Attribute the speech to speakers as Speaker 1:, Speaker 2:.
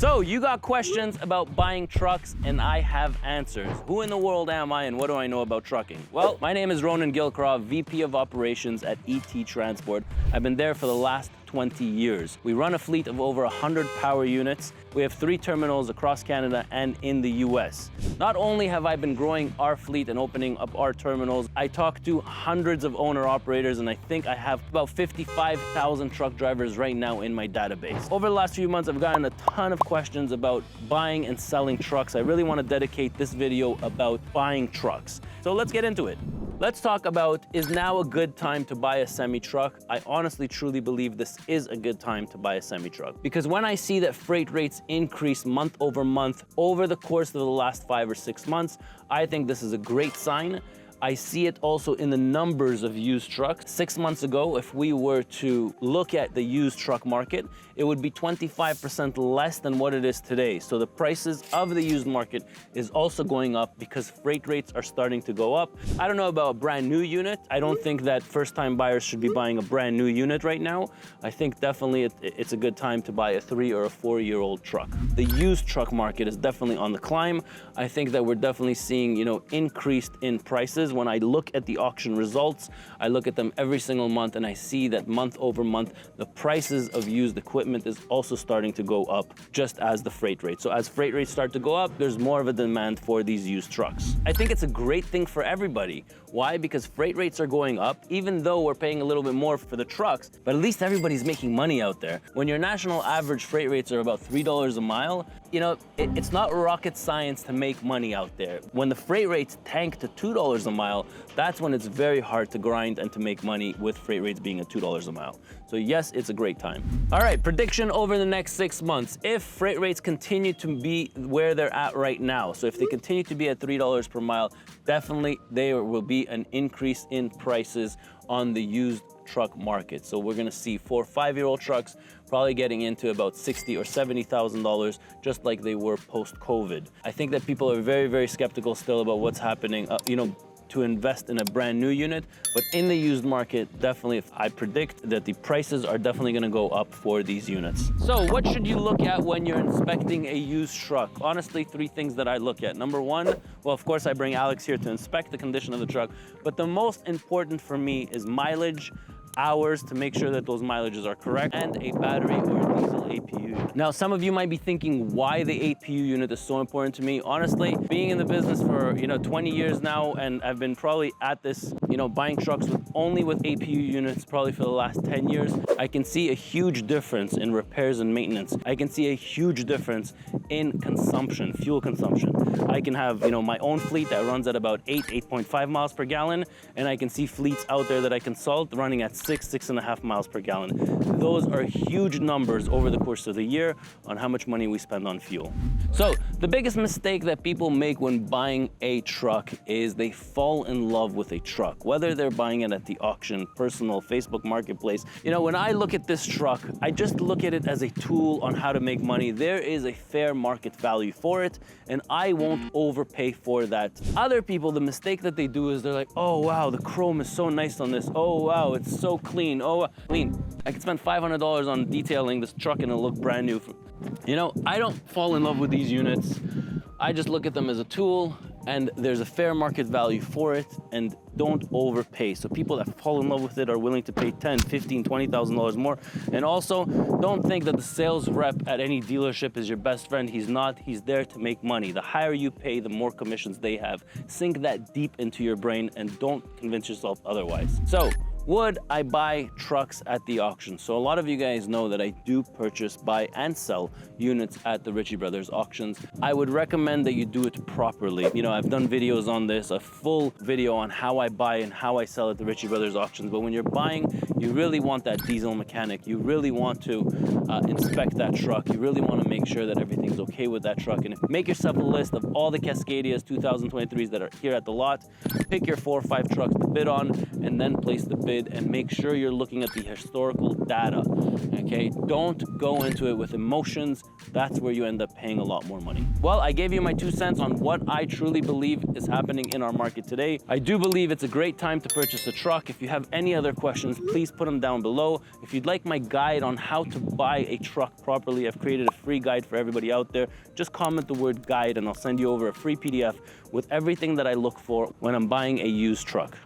Speaker 1: So you got questions about buying trucks and I have answers. Who in the world am I and what do I know about trucking? Well, my name is Ronan Gilcraw, VP of Operations at ET Transport. I've been there for the last 20 years. We run a fleet of over 100 power units. We have 3 terminals across Canada and in the US. Not only have I been growing our fleet and opening up our terminals, I talk to hundreds of owner-operators, and I think I have about 55,000 truck drivers right now in my database. Over the last few months, I've gotten a ton of questions about buying and selling trucks. I really want to dedicate this video about buying trucks. So let's get into it. Let's talk about, is now a good time to buy a semi-truck? I honestly, truly believe this is a good time to buy a semi-truck. Because when I see that freight rates increase month over month over the course of the last 5 or 6 months, I think this is a great sign. I see it also in the numbers of used trucks. 6 months ago, if we were to look at the used truck market, it would be 25% less than what it is today. So the prices of the used market is also going up because freight rates are starting to go up. I don't know about a brand new unit. I don't think that first-time buyers should be buying a brand new unit right now. I think definitely it's a good time to buy a 3 or a 4-year-old truck. The used truck market is definitely on the climb. I think that we're definitely seeing, increased in prices. When I look at the auction results, I look at them every single month and I see that month over month, the prices of used equipment is also starting to go up just as the freight rate. So as freight rates start to go up, there's more of a demand for these used trucks. I think it's a great thing for everybody. Why? Because freight rates are going up, even though we're paying a little bit more for the trucks, but at least everybody's making money out there. When your national average freight rates are about $3 a mile, it's not rocket science to make money out there. When the freight rates tank to $2 a mile, that's when it's very hard to grind and to make money with freight rates being at $2 a mile. So yes, it's a great time. All right, prediction over the next 6 months. If freight rates continue to be where they're at right now, so if they continue to be at $3 per mile, definitely there will be an increase in prices on the used truck market. So we're gonna see 4 or 5-year-old trucks probably getting into about $60,000 or $70,000, just like they were post-COVID. I think that people are very, very skeptical still about what's happening, to invest in a brand new unit, but in the used market, definitely I predict that the prices are definitely gonna go up for these units. So what should you look at when you're inspecting a used truck? Honestly, 3 things that I look at. Number 1, well, of course I bring Alex here to inspect the condition of the truck, but the most important for me is mileage, hours to make sure that those mileages are correct, and a battery or a diesel APU unit. Now, some of you might be thinking why the APU unit is so important to me. Honestly, being in the business for 20 years now, and I've been probably at this, buying trucks only with APU units probably for the last 10 years, I can see a huge difference in repairs and maintenance. I can see a huge difference in consumption, fuel consumption. I can have, my own fleet that runs at about 8.5 miles per gallon, and I can see fleets out there that I consult running at 6.5 miles per gallon. Those are huge numbers over the course of the year on how much money we spend on fuel. So the biggest mistake that people make when buying a truck is they fall in love with a truck, whether they're buying it at the auction, personal, Facebook Marketplace. When I look at this truck, I just look at it as a tool on how to make money. There is a fair market value for it, and I won't overpay for that. Other people, the mistake that they do is they're like, oh wow, the chrome is so nice on this. Oh wow, it's so clean. Oh, clean. I could spend $500 on detailing this truck and it'll look brand new. I don't fall in love with these units. I just look at them as a tool, and there's a fair market value for it, and don't overpay. So people that fall in love with it are willing to pay $10,000, $15,000, $20,000 more. And also, don't think that the sales rep at any dealership is your best friend. He's not. He's there to make money. The higher you pay, the more commissions they have. Sink that deep into your brain and don't convince yourself otherwise. So, would I buy trucks at the auction? So a lot of you guys know that I do purchase, buy, and sell units at the Ritchie Brothers auctions. I would recommend that you do it properly. I've done videos on this, a full video on how I buy and how I sell at the Ritchie Brothers auctions. But when you're buying, you really want that diesel mechanic. You really want to inspect that truck. You really want to make sure that everything's okay with that truck. And make yourself a list of all the Cascadias 2023s that are here at the lot. Pick your 4 or 5 trucks to bid on, and then place the bid, and make sure you're looking at the historical data, okay? Don't go into it with emotions. That's where you end up paying a lot more money. Well, I gave you my 2 cents on what I truly believe is happening in our market today. I do believe it's a great time to purchase a truck. If you have any other questions, please please put them down below. If you'd like my guide on how to buy a truck properly, I've created a free guide for everybody out there. Just comment the word guide and I'll send you over a free PDF with everything that I look for when I'm buying a used truck.